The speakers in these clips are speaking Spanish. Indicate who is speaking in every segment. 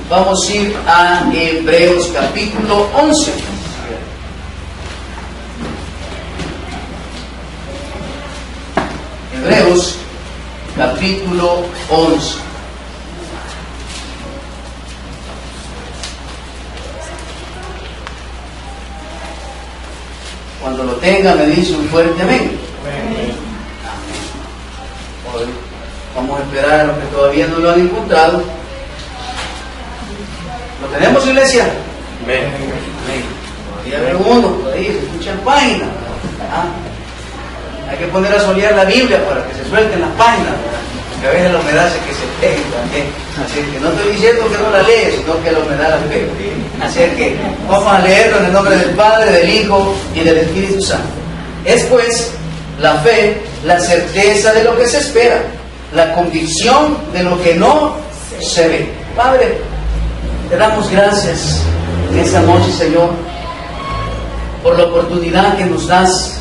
Speaker 1: Vamos a ir a Hebreos capítulo 11. Hebreos capítulo 11. Cuando lo tenga me dice un fuerte amén. Amén. Hoy vamos a esperar a los que todavía no lo han encontrado. ¿Lo tenemos, iglesia?
Speaker 2: Amén.
Speaker 1: Amén. Todavía veo uno por ahí, se escuchan páginas. Hay que poner a solear la Biblia para que se suelten las páginas, porque a veces la humedad hace que se pegue también. Así que no estoy diciendo que no la lees, sino que la humedad la pega. Así que vamos a leerlo en el nombre del Padre, del Hijo y del Espíritu Santo. Es pues la fe, la certeza de lo que se espera, la convicción de lo que no se ve. Padre, te damos gracias en esta noche, Señor, por la oportunidad que nos das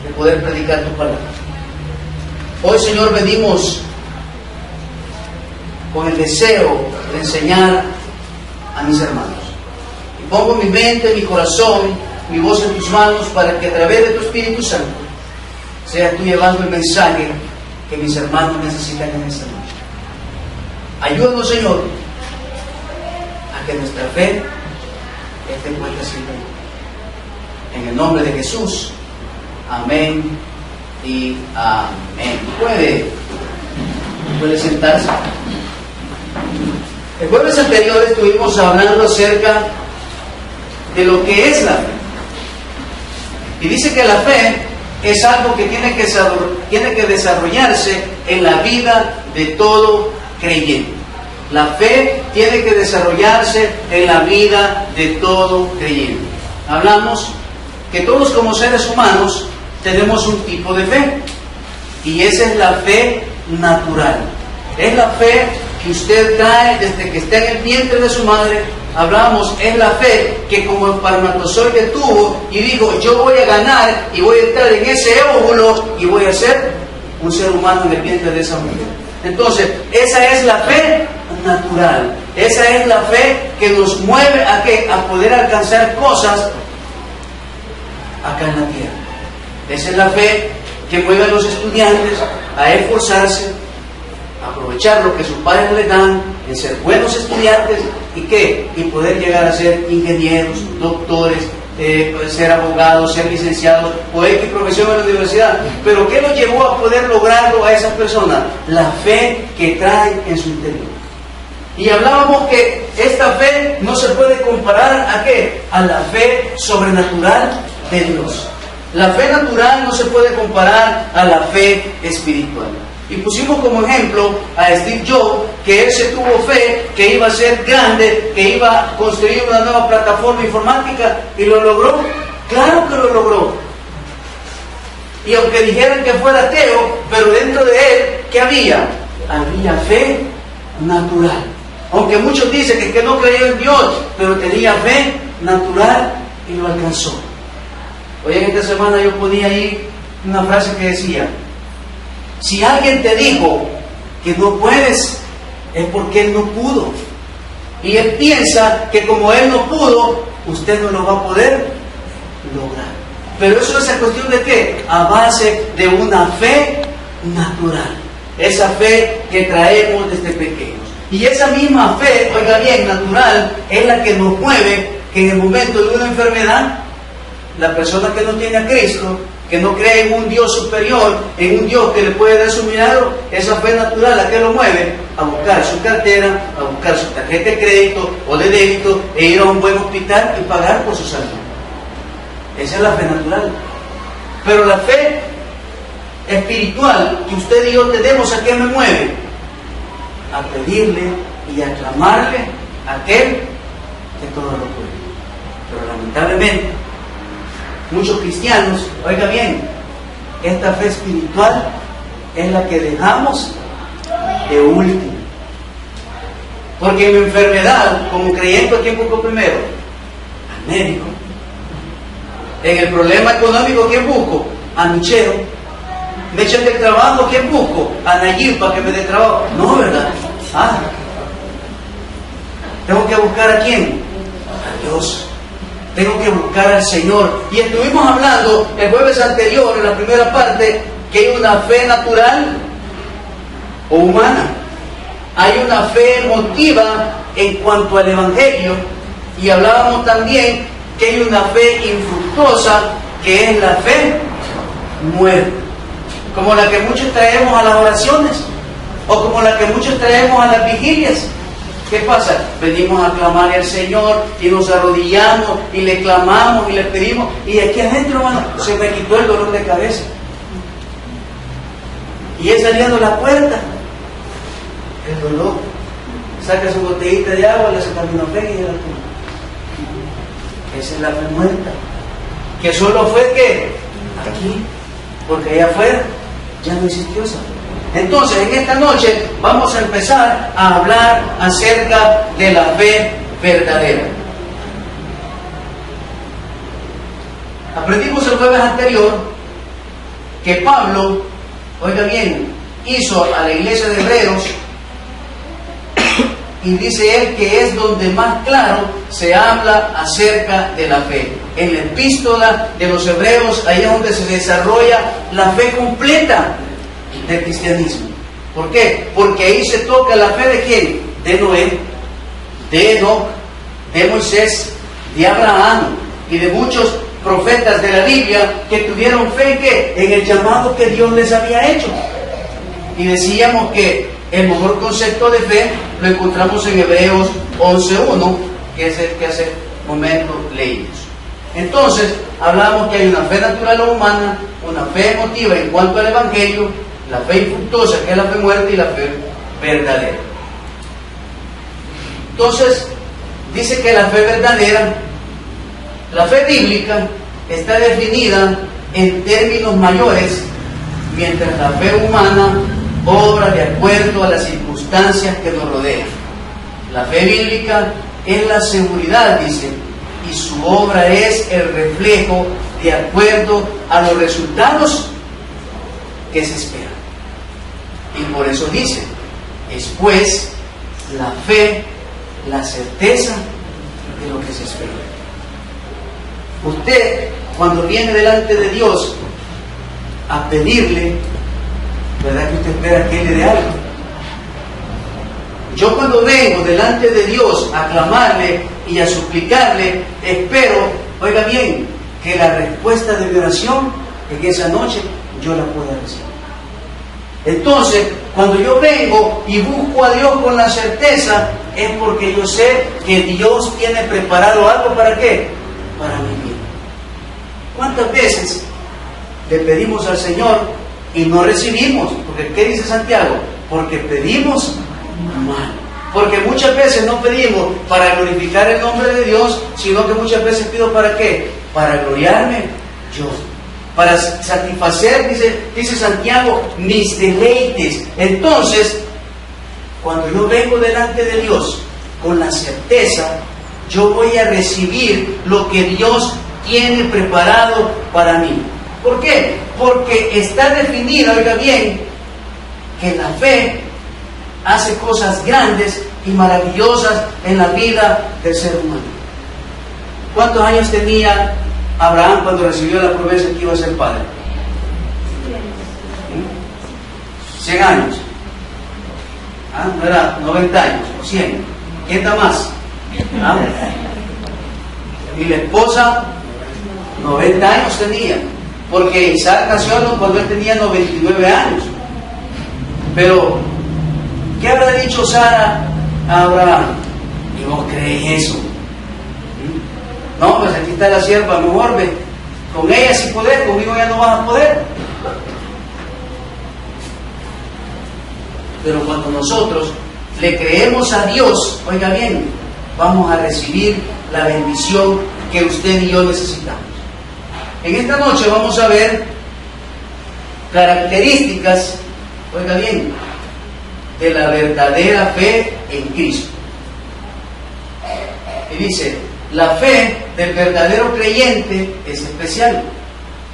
Speaker 1: de poder predicar tu palabra. Hoy, Señor, venimos con el deseo de enseñar a mis hermanos. Y pongo mi mente, mi corazón, mi voz en tus manos para que a través de tu Espíritu Santo seas tú llevando el mensaje que mis hermanos necesitan en esta noche. Ayúdanos, Señor, a que nuestra fe esté puesta siempre. En el nombre de Jesús. Amén y amén. Puede sentarse. El jueves anterior estuvimos hablando acerca de lo que es la fe. Y dice que la fe es algo que tiene que desarrollarse en la vida de todo creyente. La fe tiene que desarrollarse en la vida de todo creyente. Hablamos que todos como seres humanos tenemos un tipo de fe, y esa es la fe natural. Es la fe que usted trae desde que está en el vientre de su madre. Hablamos, es la fe que como espermatozoide tuvo y dijo: yo voy a ganar y voy a entrar en ese óvulo y voy a ser un ser humano en el vientre de esa mujer. Entonces, esa es la fe natural. Esa es la fe que nos mueve a ¿qué? A poder alcanzar cosas acá en la tierra. Esa es la fe que mueve a los estudiantes a esforzarse, a aprovechar lo que sus padres les dan, en ser buenos estudiantes y ¿qué? Y poder llegar a ser ingenieros, doctores, ser abogados, ser licenciados o X profesión en la universidad. Pero ¿qué los llevó a poder lograrlo a esas personas? La fe que traen en su interior. Y hablábamos que esta fe no se puede comparar ¿a qué? A la fe sobrenatural de Dios. La fe natural no se puede comparar a la fe espiritual. Y pusimos como ejemplo a Steve Jobs, que él se tuvo fe que iba a ser grande, que iba a construir una nueva plataforma informática, y lo logró. Claro que lo logró. Y aunque dijeran que fuera ateo, pero dentro de él, ¿qué había? Había fe natural. Aunque muchos dicen que no creía en Dios, pero tenía fe natural y lo alcanzó. Hoy en esta semana yo ponía ahí una frase que decía: si alguien te dijo que no puedes, es porque él no pudo. Y él piensa que como él no pudo, usted no lo va a poder lograr. Pero eso es cuestión de ¿qué? A base de una fe natural. Esa fe que traemos desde pequeños. Y esa misma fe, oiga bien, natural, es la que nos mueve que en el momento de una enfermedad, la persona que no tiene a Cristo, que no cree en un Dios superior, en un Dios que le puede dar su milagro, esa fe natural la que lo mueve a buscar su cartera, a buscar su tarjeta de crédito o de débito e ir a un buen hospital y pagar por su salud. Esa es la fe natural. Pero la fe espiritual que usted y yo tenemos, ¿a qué me mueve? A pedirle y a clamarle a aquel que todo lo puede. Pero lamentablemente muchos cristianos, oiga bien, esta fe espiritual es la que dejamos de último. Porque en mi enfermedad, como creyente, ¿a quién busco primero? Al médico. En el problema económico, ¿quién busco? A Michero. Me echan del trabajo, ¿quién busco? A Nayib para que me dé trabajo. No, ¿verdad? Tengo que buscar ¿a quién? A Dios. Tengo que buscar al Señor. Y estuvimos hablando el jueves anterior, en la primera parte, que hay una fe natural o humana. Hay una fe emotiva en cuanto al Evangelio. Y hablábamos también que hay una fe infructuosa, que es la fe muerta. Como la que muchos traemos a las oraciones, o como la que muchos traemos a las vigilias. ¿Qué pasa? Venimos a clamarle al Señor y nos arrodillamos y le clamamos y le pedimos, y aquí adentro, hermano, se me quitó el dolor de cabeza. Y él saliendo a la puerta, el dolor, saca su botellita de agua, le hace acetaminofén y la toma. Esa es la fe muerta, que solo fue que aquí, porque allá afuera ya no existió esa fe. Entonces, en esta noche vamos a empezar a hablar acerca de la fe verdadera. Aprendimos el jueves anterior que Pablo, oiga bien, hizo a la iglesia de Hebreos, y dice él que es donde más claro se habla acerca de la fe. En la epístola de los Hebreos, ahí es donde se desarrolla la fe completa del cristianismo. ¿Por qué? Porque ahí se toca la fe de ¿quién? De Noé, de Enoc, de Moisés, de Abraham y de muchos profetas de la Biblia que tuvieron fe en ¿qué? En el llamado que Dios les había hecho. Y decíamos que el mejor concepto de fe lo encontramos en Hebreos 11:1, que es el que hace momento leímos. Entonces, hablamos que hay una fe natural o humana, una fe emotiva en cuanto al Evangelio, la fe infructuosa, que es la fe muerta, y la fe verdadera. Entonces, dice que la fe verdadera, la fe bíblica, está definida en términos mayores, mientras la fe humana obra de acuerdo a las circunstancias que nos rodean. La fe bíblica es la seguridad, dice, y su obra es el reflejo de acuerdo a los resultados que se esperan. Y por eso dice, es pues la fe, la certeza de lo que se espera. Usted, cuando viene delante de Dios a pedirle, ¿verdad que usted espera que Él le dé algo? Yo cuando vengo delante de Dios a clamarle y a suplicarle, espero, oiga bien, que la respuesta de mi oración en esa noche yo la pueda recibir. Entonces, cuando yo vengo y busco a Dios con la certeza, es porque yo sé que Dios tiene preparado algo. ¿Para qué? Para mi vida. ¿Cuántas veces le pedimos al Señor y no recibimos? Porque ¿qué dice Santiago? Porque pedimos mal. Porque muchas veces no pedimos para glorificar el nombre de Dios, sino que muchas veces pido ¿para qué? Para gloriarme yo. Para satisfacer, dice Santiago, mis deleites. Entonces, cuando yo vengo delante de Dios con la certeza, yo voy a recibir lo que Dios tiene preparado para mí. ¿Por qué? Porque está definida, oiga bien, que la fe hace cosas grandes y maravillosas en la vida del ser humano. ¿Cuántos años tenía Abraham cuando recibió la promesa que iba a ser padre? 100 años. No era 90 años o 100. ¿Quién está más? Y la esposa 90 años tenía, porque Isaac nació cuando él tenía 99 años. Pero ¿qué habrá dicho Sara a Abraham? ¿Y vos creéis eso? No, pues aquí está la sierva, mejor ve. Con ella sí podés, conmigo ya no vas a poder. Pero cuando nosotros le creemos a Dios, oiga bien, vamos a recibir la bendición que usted y yo necesitamos. En esta noche vamos a ver características, oiga bien, de la verdadera fe en Cristo. Y dice, la fe del verdadero creyente es especial.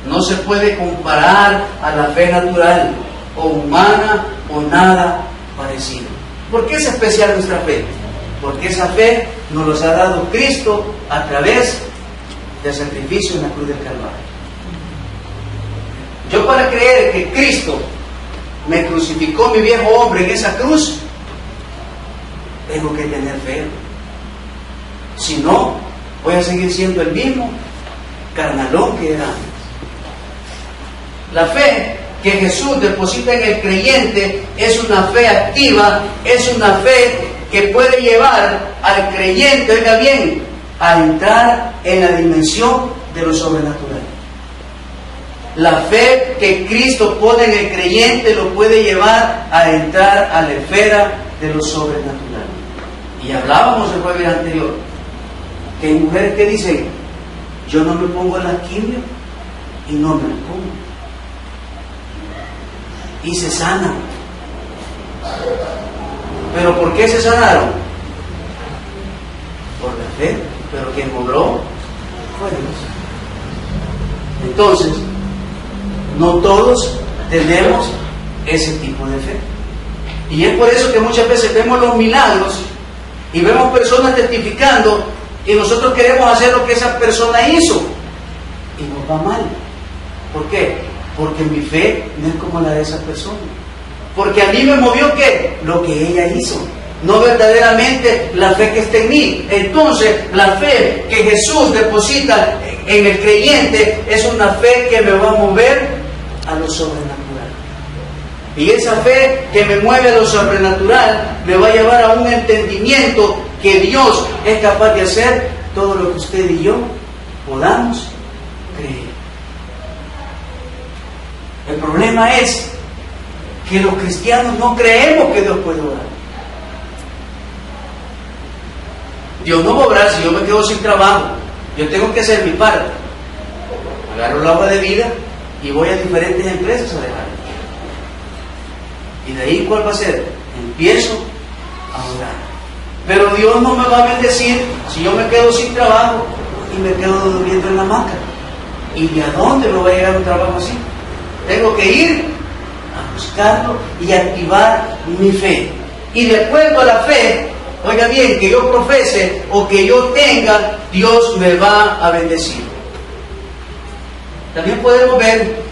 Speaker 1: No se puede comparar a la fe natural o humana o nada parecido. ¿Por qué es especial nuestra fe? Porque esa fe nos los ha dado Cristo a través del sacrificio en la cruz del Calvario. Yo, para creer que Cristo me crucificó mi viejo hombre en esa cruz, tengo que tener fe. Si no, voy a seguir siendo el mismo carnalón que era antes. La fe que Jesús deposita en el creyente es una fe activa, es una fe que puede llevar al creyente, oiga bien, a entrar en la dimensión de lo sobrenatural. La fe que Cristo pone en el creyente lo puede llevar a entrar a la esfera de lo sobrenatural. Y hablábamos el jueves anterior que hay mujeres que dicen: yo no me pongo la quimio y no me la pongo, y se sanan. ¿Pero por qué se sanaron? Por la fe. Pero quien obró fue Dios. Entonces, no todos tenemos ese tipo de fe. Y es por eso que muchas veces vemos los milagros y vemos personas testificando y nosotros queremos hacer lo que esa persona hizo y nos va mal. ¿Por qué? Porque mi fe no es como la de esa persona. Porque a mí me movió ¿qué? Lo que ella hizo, no verdaderamente la fe que está en mí. Entonces, la fe que Jesús deposita en el creyente es una fe que me va a mover a lo sobrenatural. Y esa fe que me mueve a lo sobrenatural me va a llevar a un entendimiento que Dios es capaz de hacer todo lo que usted y yo podamos creer. El problema es que los cristianos no creemos que Dios puede obrar. Dios no va a obrar si yo me quedo sin trabajo. Yo tengo que hacer mi parte. Agarro el agua de vida y voy a diferentes empresas a dejar. Y de ahí, ¿cuál va a ser? Empiezo a orar. Pero Dios no me va a bendecir si yo me quedo sin trabajo y me quedo durmiendo en la hamaca. ¿Y de a dónde me va a llegar un trabajo así? Tengo que ir a buscarlo y activar mi fe. Y de acuerdo a la fe, oiga bien, que yo profese o que yo tenga, Dios me va a bendecir. También podemos ver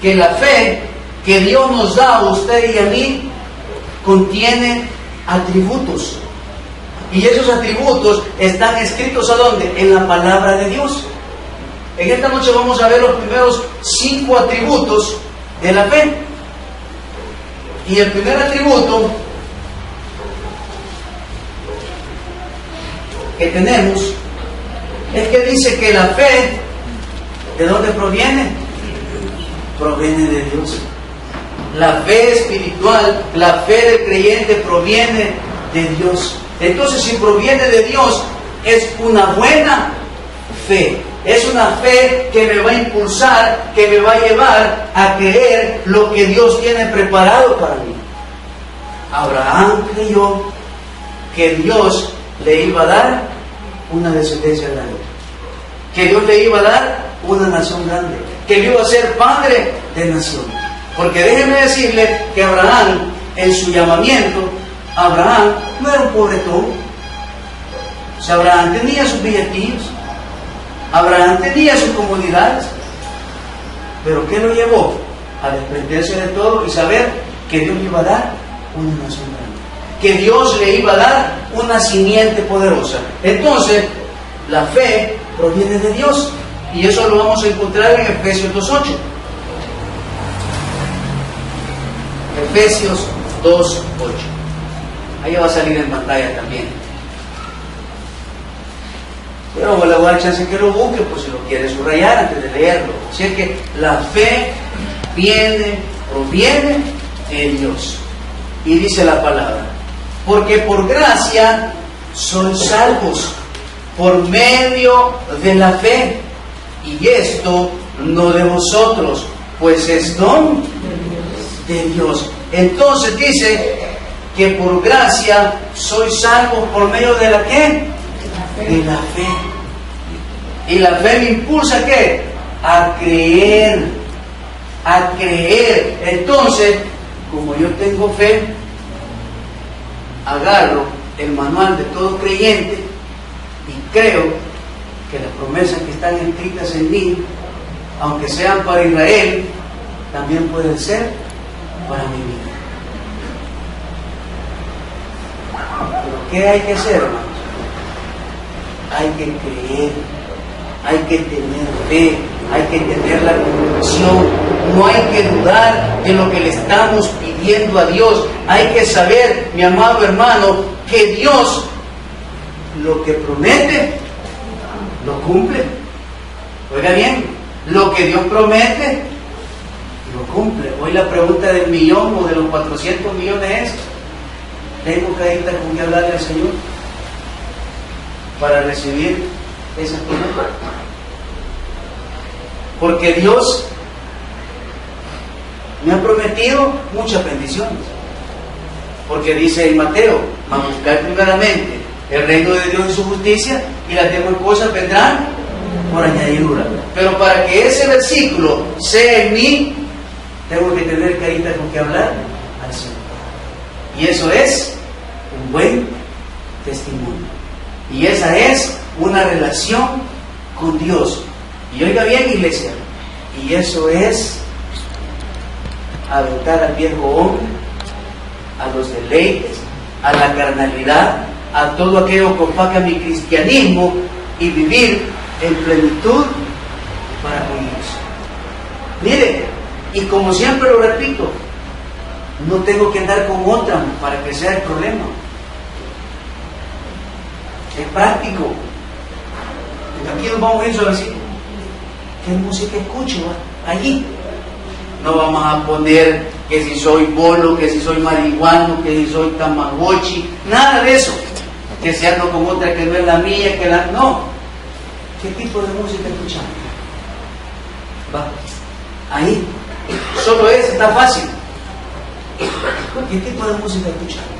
Speaker 1: que la fe que Dios nos da a usted y a mí contiene atributos. Y esos atributos están escritos ¿a dónde? En la palabra de Dios. En esta noche vamos a ver los primeros 5 atributos de la fe. Y el primer atributo que tenemos es que dice que la fe, ¿de dónde proviene? Proviene de Dios. La fe espiritual, la fe del creyente proviene de Dios. Entonces, si proviene de Dios, es una buena fe. Es una fe que me va a impulsar, que me va a llevar a creer lo que Dios tiene preparado para mí. Abraham creyó que Dios le iba a dar una descendencia grande, que Dios le iba a dar una nación grande, que le iba a ser padre de nación. Porque déjenme decirle que Abraham, en su llamamiento, Abraham no era un pobretón. O sea, Abraham tenía sus billetillos, Abraham tenía sus comodidades, pero ¿qué lo llevó? A desprenderse de todo y saber que Dios le iba a dar una nación grande, que Dios le iba a dar una simiente poderosa. Entonces, la fe proviene de Dios, y eso lo vamos a encontrar en Efesios 2:8. Efesios 2:8. Ahí va a salir en pantalla también. Pero le voy a dar chance que lo busque, pues si lo quiere subrayar antes de leerlo. Así es que la fe proviene de Dios. Y dice la palabra: porque por gracia sois salvos por medio de la fe. Y esto no de vosotros, pues es don de Dios. Entonces dice que por gracia sois salvos por medio de la ¿qué? De la fe. Y la fe me impulsa ¿a qué? A creer. A creer. Entonces, como yo tengo fe, agarro el manual de todo creyente y creo que las promesas que están escritas en mí, aunque sean para Israel, también pueden ser para mi vida. Pero ¿qué hay que hacer, hermanos? Hay que creer, hay que tener fe, hay que tener la convicción, no hay que dudar de lo que le estamos pidiendo a Dios. Hay que saber, mi amado hermano, que Dios lo que promete, lo cumple. Oiga bien, lo que Dios promete, lo cumple. Hoy la pregunta del millón o de los 400 millones es: ¿tengo que ir con qué hablarle al Señor para recibir esas promesas? Porque Dios me ha prometido muchas bendiciones. Porque dice en Mateo: a buscar primeramente el reino de Dios y su justicia, y las demás cosas vendrán por añadidura. Pero para que ese versículo sea en mí, tengo que tener carita con que hablar al Señor. Y eso es un buen testimonio. Y esa es una relación con Dios. Y oiga bien, iglesia, y eso es aventar al viejo hombre, a los deleites, a la carnalidad, a todo aquello que opaca mi cristianismo, y vivir en plenitud para con Dios. Mire, y como siempre lo repito, no tengo que andar con otra para que sea el problema. Es práctico. Aquí nos vamos a ir solo así. ¿Qué música escucho allí? No vamos a poner que si soy bolo, que si soy marihuano, que si soy tamagotchi, nada de eso. Que si ando con otra que no es la mía, que la... No. ¿Qué tipo de música escuchamos? Va. Ahí. Solo es, está fácil. ¿Qué tipo de música escuchamos?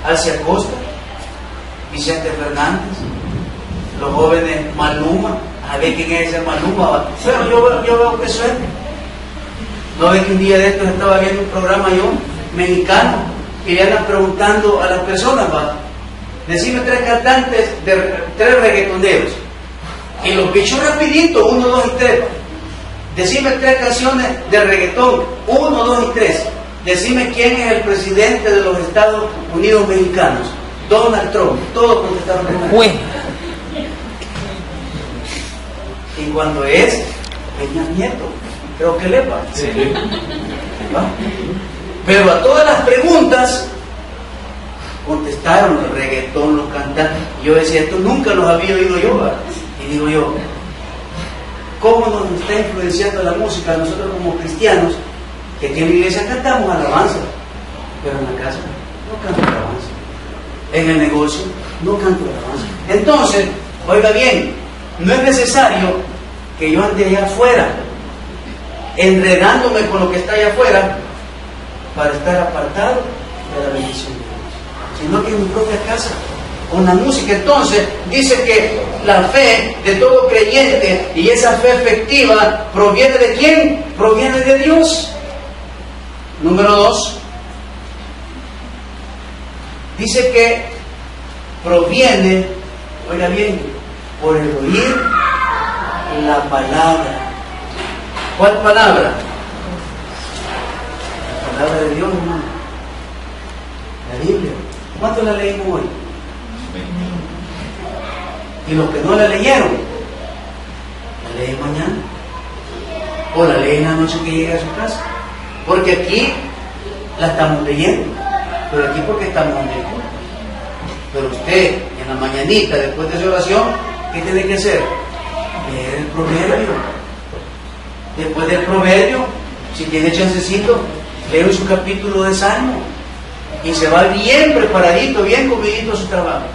Speaker 1: Alcia Costa, Vicente Fernández, los jóvenes Maluma. A ver quién es ese Maluma. Pero yo veo que suena. No ve que un día de estos estaba viendo un programa yo, mexicano, y le andan preguntando a las personas, va, decime 3 cantantes, 3 reggaetoneros. Y los bichos rapidito, 1, 2 y 3. Decime 3 canciones de reggaetón, 1, 2 y 3. Decime quién es el presidente de los Estados Unidos mexicanos. Donald Trump. Todos contestaron Donald. Y cuando es Peña Nieto, creo que le pasa. Sí. Pero a todas las preguntas contestaron el reggaetón, los cantantes. Y yo decía, esto nunca los había oído yo, ¿verdad? Y digo yo, ¿cómo nos está influenciando la música? Nosotros como cristianos, que aquí en la iglesia cantamos alabanza, pero en la casa no canto alabanza. En el negocio no canto alabanza. Entonces, oiga bien, no es necesario que yo ande allá afuera, enredándome con lo que está allá afuera, para estar apartado de la bendición de Dios, sino que en mi propia casa, con la música. Entonces, dice que la fe de todo creyente, y esa fe efectiva, ¿proviene de quién? Proviene de Dios. Número 2, dice que proviene, oiga bien, por el oír la palabra. ¿Cuál palabra? La palabra de Dios, hermano. La Biblia. ¿Cuánto la leímos hoy? Y los que no la leyeron, la leen mañana. O la leen la noche que llegue a su casa. Porque aquí la estamos leyendo. Pero aquí porque estamos en el culto. Pero usted, en la mañanita, después de su oración, ¿qué tiene que hacer? Leer el proverbio. Después del proverbio, si tiene chancecito, lee su capítulo de Salmo. Y se va bien preparadito, bien comidito a su trabajo.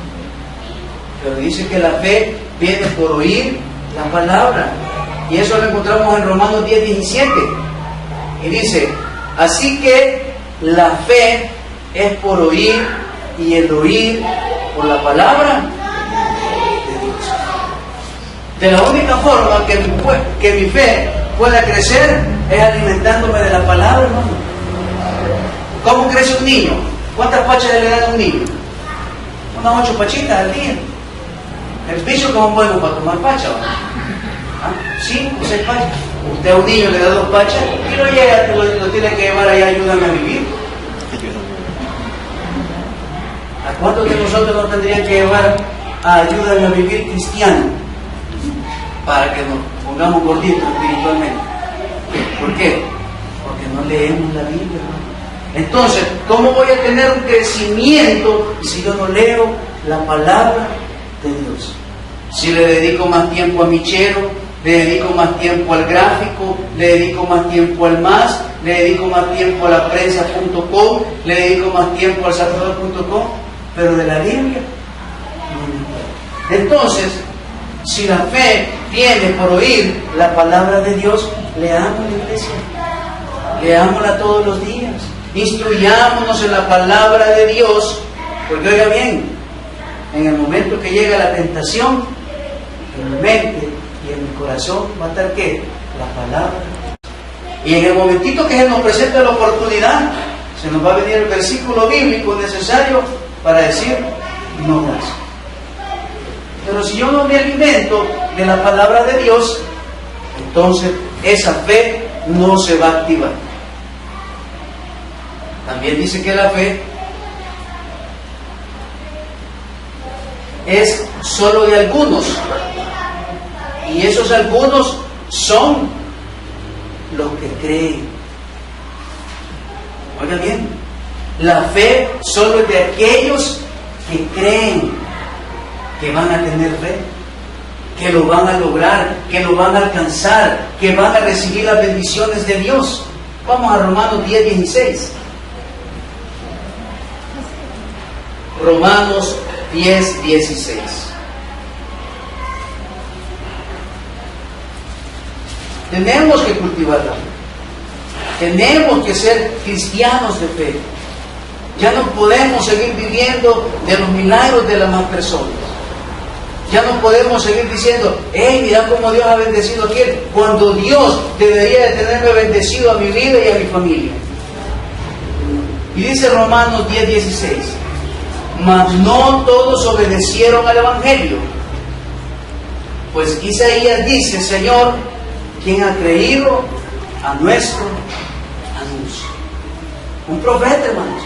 Speaker 1: Pero dice que la fe viene por oír la palabra. Y eso lo encontramos en Romanos 10:17. Y dice, así que la fe es por oír, y el oír por la palabra de Dios. De la única forma que mi fe pueda crecer es alimentándome de la palabra, hermano. ¿Cómo crece un niño? ¿Cuántas pachas le dan a un niño? Unas 8 pachitas al día. El bicho como bueno para tomar pacha, ¿no? 5 o 6 pachas. Usted a un niño le da 2 pachas y lo llega, lo tiene que llevar allá, ayudan a vivir. ¿A cuántos de nosotros nos tendrían que llevar a ayudan a vivir cristiano? Para que nos pongamos gorditos espiritualmente. ¿Por qué? Porque no leemos la Biblia, hermano. Entonces, ¿cómo voy a tener un crecimiento si yo no leo la palabra de Dios? Si le dedico más tiempo a Michero, le dedico más tiempo al gráfico, le dedico más tiempo al MAS, le dedico más tiempo a la prensa.com, le dedico más tiempo al salvador.com, pero de la Biblia no. Entonces, si la fe viene por oír la palabra de Dios, leamos la iglesia, leámosla todos los días, instruyámonos en la palabra de Dios, porque oiga bien, en el momento que llega la tentación, en mi mente y en mi corazón va a estar ¿qué? La palabra. Y en el momentito que se nos presenta la oportunidad, se nos va a venir el versículo bíblico necesario para decir no gracias. Pero si yo no me alimento de la palabra de Dios, entonces esa fe no se va a activar. También dice que la fe es solo de algunos, y esos algunos son los que creen. Oiga bien, la fe solo es de aquellos que creen que van a tener fe, que lo van a lograr, que lo van a alcanzar, que van a recibir las bendiciones de Dios. Vamos a Romanos 10:16. Romanos 10:16. Tenemos que cultivar la fe. Tenemos que ser cristianos de fe. Ya no podemos seguir viviendo de los milagros de las más personas. Ya no podemos seguir diciendo, hey, mira cómo Dios ha bendecido a aquel, cuando Dios debería de tenerme bendecido a mi vida y a mi familia. Y dice Romanos 10:16, mas no todos obedecieron al Evangelio. Pues Isaías dice, Señor, ¿quién ha creído a nuestro anuncio? Un profeta, hermanos.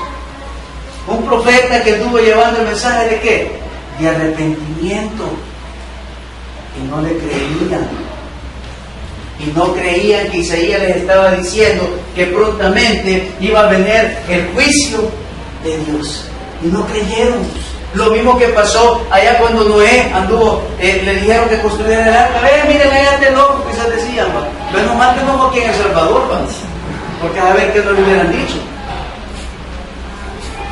Speaker 1: Un profeta que estuvo llevando el mensaje de ¿qué? De arrepentimiento. Y no le creían. Y no creían que Isaías les estaba diciendo que prontamente iba a venir el juicio de Dios. Y no creyeron. Lo mismo que pasó allá cuando Noé anduvo, le dijeron que construyeran el arca. Miren allá este loco, quizás decían, menos mal que no aquí en El Salvador, porque a ver qué no le hubieran dicho.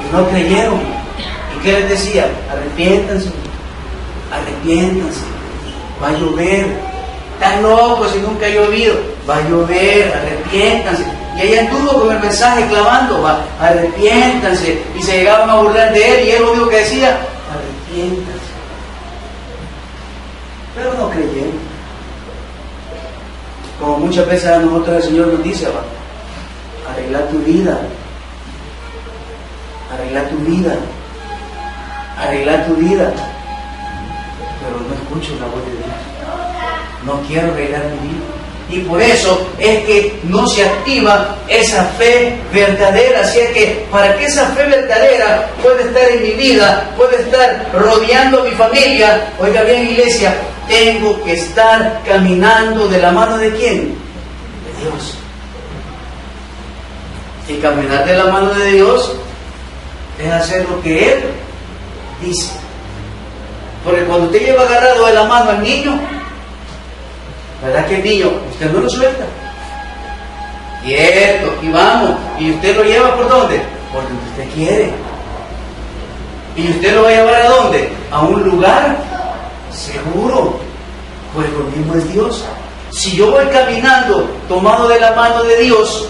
Speaker 1: Y no creyeron. ¿Y qué les decía? Arrepiéntanse, arrepiéntanse, va a llover. Están locos si nunca ha llovido, va a llover, arrepiéntanse. Y ella anduvo con el mensaje clamando, arrepiéntanse. Y se llegaban a burlar de él y él lo único que decía, arrepiéntanse. Pero no creyeron. Como muchas veces a nosotros el Señor nos dice, arregla tu vida, arregla tu vida, arregla tu vida. Pero no escucho la voz de Dios. No quiero arreglar mi vida. Y por eso es que no se activa esa fe verdadera. Así es que para que esa fe verdadera pueda estar en mi vida, pueda estar rodeando a mi familia, oiga bien, iglesia, tengo que estar caminando de la mano de ¿quién? De Dios. Y caminar de la mano de Dios es hacer lo que Él dice. Porque cuando usted lleva agarrado de la mano al niño, ¿verdad que el niño, usted no lo suelta? Quieto, y vamos. ¿Y usted lo lleva por dónde? Por donde usted quiere. ¿Y usted lo va a llevar a dónde? A un lugar seguro. Pues lo mismo es Dios. Si yo voy caminando tomado de la mano de Dios,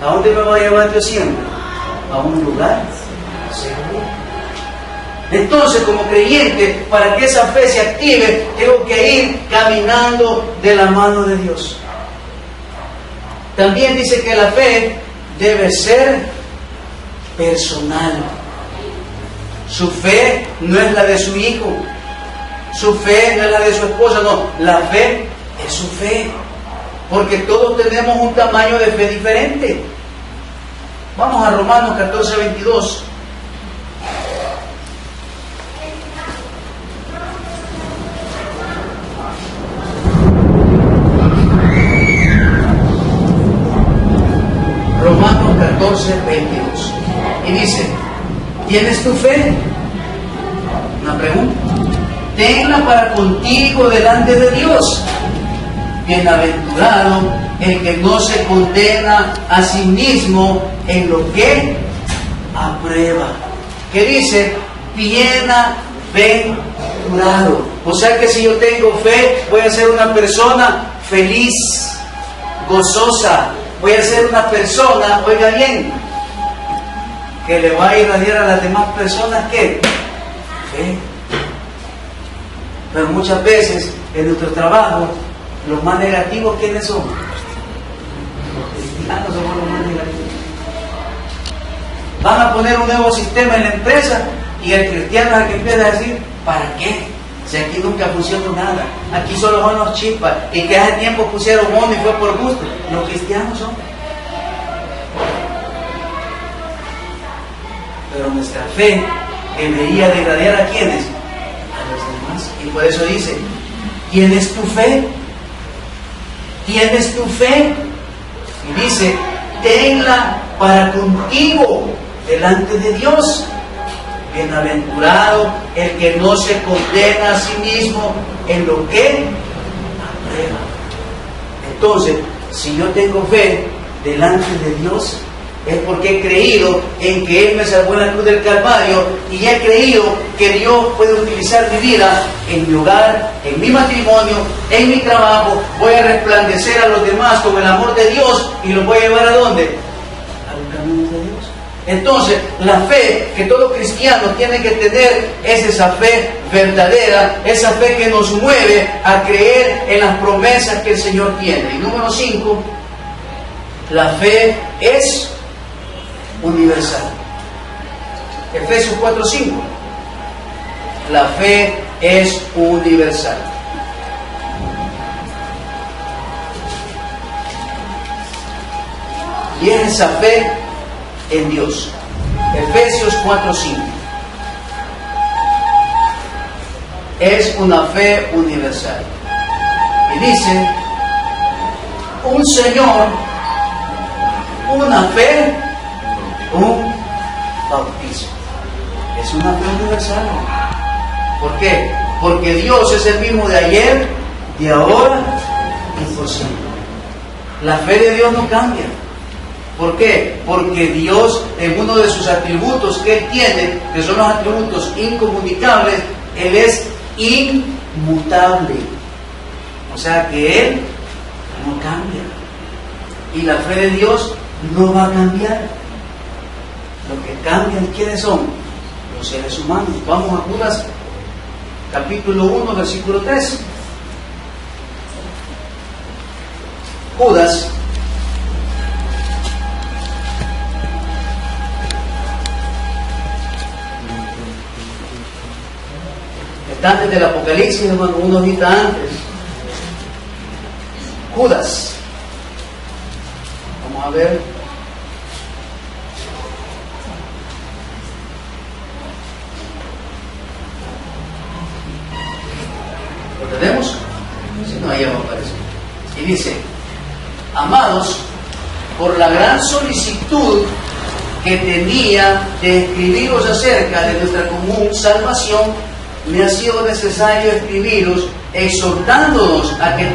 Speaker 1: ¿a dónde me va a llevar Dios siempre? A un lugar seguro. Entonces, como creyente, para que esa fe se active, tengo que ir caminando de la mano de Dios. También dice que la fe debe ser personal. Su fe no es la de su hijo, su fe no es la de su esposa, no, la fe es su fe, porque todos tenemos un tamaño de fe diferente. Vamos a Romanos 14, 22. Romanos 14, 22. Y dice, ¿tienes tu fe? Una pregunta. Tenla para contigo delante de Dios. Bienaventurado el que no se condena a sí mismo en lo que aprueba. ¿Qué dice? Bienaventurado. O sea que si yo tengo fe, voy a ser una persona feliz, gozosa. Voy a ser una persona, oiga bien, que le va a irradiar a las demás personas, ¿qué? Fe. Pero muchas veces en nuestro trabajo, los más negativos, ¿quiénes son? Los cristianos somos los más negativos. Van a poner un nuevo sistema en la empresa y el cristiano es el que empieza a decir, ¿para qué? Si aquí nunca funcionó nada, aquí solo son los chispas, y que hace tiempo pusieron mono y fue por gusto. Los cristianos son. Pero nuestra fe debería degradar a quienes, a los demás. Y por eso dice, ¿tienes tu fe? ¿Tienes tu fe? Y dice, tenla para contigo delante de Dios. Bienaventurado el que no se condena a sí mismo en lo que aprueba. Entonces, si yo tengo fe delante de Dios, es porque he creído en que Él me salvó en la cruz del Calvario y he creído que Dios puede utilizar mi vida en mi hogar, en mi matrimonio, en mi trabajo. Voy a resplandecer a los demás con el amor de Dios y los voy a llevar ¿a dónde? A los caminos de Dios. Entonces, la fe que todo cristiano tiene que tener es esa fe verdadera, esa fe que nos mueve a creer en las promesas que el Señor tiene. Y número 5, la fe es universal. Efesios 4:5. La fe es universal. Y es esa fe en Dios. Efesios 4:5. Es una fe universal. Y dice, un Señor, una fe, un bautismo. Es una fe universal. ¿Por qué? Porque Dios es el mismo de ayer, de ahora y por siempre. La fe de Dios no cambia. ¿Por qué? Porque Dios, en uno de sus atributos que Él tiene, que son los atributos incomunicables, Él es inmutable. O sea que Él no cambia. Y la fe de Dios no va a cambiar. Lo que cambian, ¿quiénes son? Los seres humanos. Vamos a Judas, capítulo 1, versículo 3. Judas, está antes del Apocalipsis, hermano, unos días antes. Judas, vamos a ver. ¿Lo tenemos? Si no, ahí va a aparecer. Y dice, amados, por la gran solicitud que tenía de escribiros acerca de nuestra común salvación, me ha sido necesario escribiros exhortándonos a que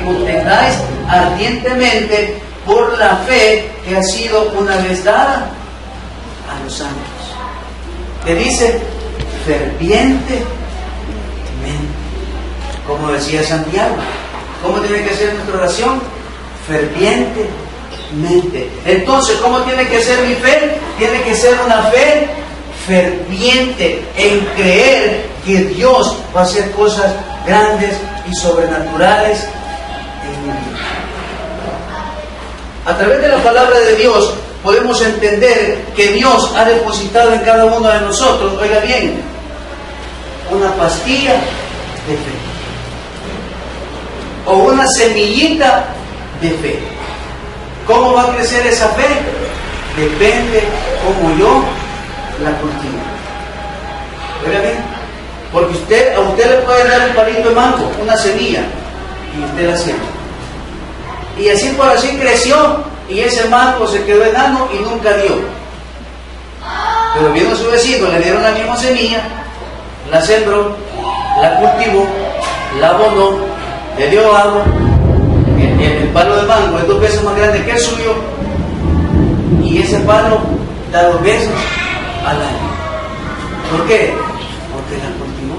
Speaker 1: contendáis ardientemente por la fe que ha sido una vez dada a los santos. Que dice fervientemente, como decía Santiago. ¿Cómo tiene que ser nuestra oración? Fervientemente. Entonces, ¿cómo tiene que ser mi fe? Tiene que ser una fe ferviente en creer que Dios va a hacer cosas grandes y sobrenaturales en mi vida. A través de la palabra de Dios podemos entender que Dios ha depositado en cada uno de nosotros, oiga bien, una pastilla de fe o una semillita de fe. ¿Cómo va a crecer esa fe? Depende cómo yo la cultivo. Oiga bien, porque a usted le puede dar un palito de mango, una semilla, y usted la siembra. Y así por así creció, y ese mango se quedó enano y nunca dio. Pero vino su vecino, le dieron la misma semilla, la sembró, la cultivó, la abonó, le dio agua. El palo de mango es 2 veces más grande que el suyo, y ese palo da 2 veces al año. ¿Por qué? Porque la cultivó.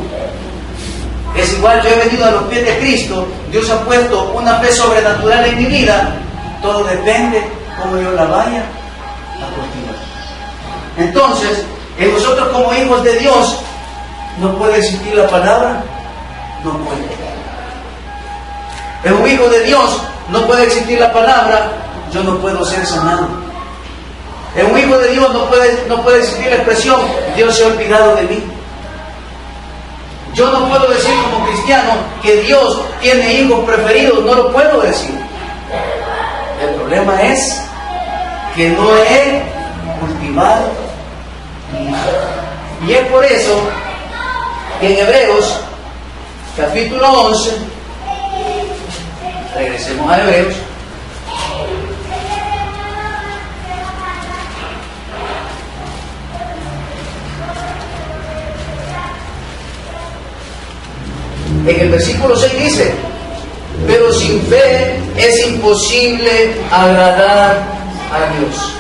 Speaker 1: Es igual, yo he venido a los pies de Cristo, Dios ha puesto una fe sobrenatural en mi vida, todo depende cómo yo la vaya a cultivar. Entonces, en nosotros como hijos de Dios, no puede existir la palabra, no puede. En un hijo de Dios no puede existir la palabra, yo no puedo ser sanado. En un hijo de Dios no puede existir la expresión, Dios se ha olvidado de mí. Yo no puedo decir como cristiano que Dios tiene hijos preferidos, no lo puedo decir. El problema es que no he cultivado mi hijo. Y es por eso que en Hebreos, capítulo 11, regresemos a Hebreos, en el versículo 6 dice: pero sin fe es imposible agradar a Dios,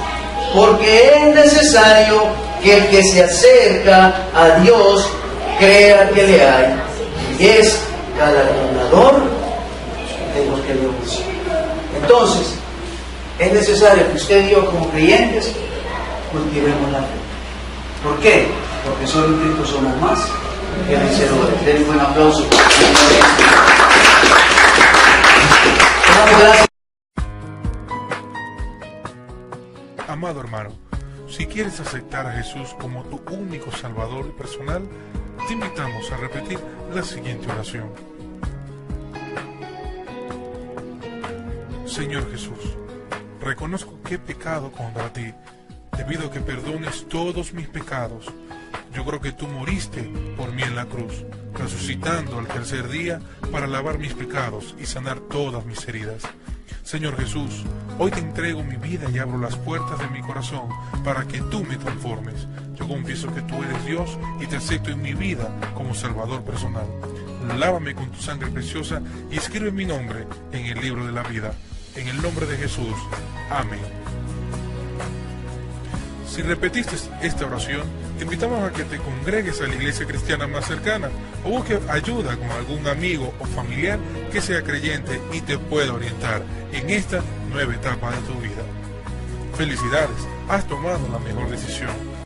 Speaker 1: porque es necesario que el que se acerca a Dios crea que le hay, y es galardonador de los que le buscan. Entonces, es necesario que usted y yo, como creyentes, cultivemos la fe. ¿Por qué? Porque solo en Cristo somos más que vencedores. Den un buen aplauso. Gracias.
Speaker 2: Amado hermano, si quieres aceptar a Jesús como tu único Salvador personal, te invitamos a repetir la siguiente oración. Señor Jesús, reconozco que he pecado contra ti. Te pido que perdones todos mis pecados. Yo creo que tú moriste por mí en la cruz, resucitando al tercer día para lavar mis pecados y sanar todas mis heridas. Señor Jesús, hoy te entrego mi vida y abro las puertas de mi corazón para que tú me transformes. Yo confieso que tú eres Dios y te acepto en mi vida como Salvador personal. Lávame con tu sangre preciosa y escribe mi nombre en el libro de la vida. En el nombre de Jesús. Amén. Si repetiste esta oración, te invitamos a que te congregues a la iglesia cristiana más cercana o busques ayuda con algún amigo o familiar que sea creyente y te pueda orientar en esta nueva etapa de tu vida. Felicidades, has tomado la mejor decisión.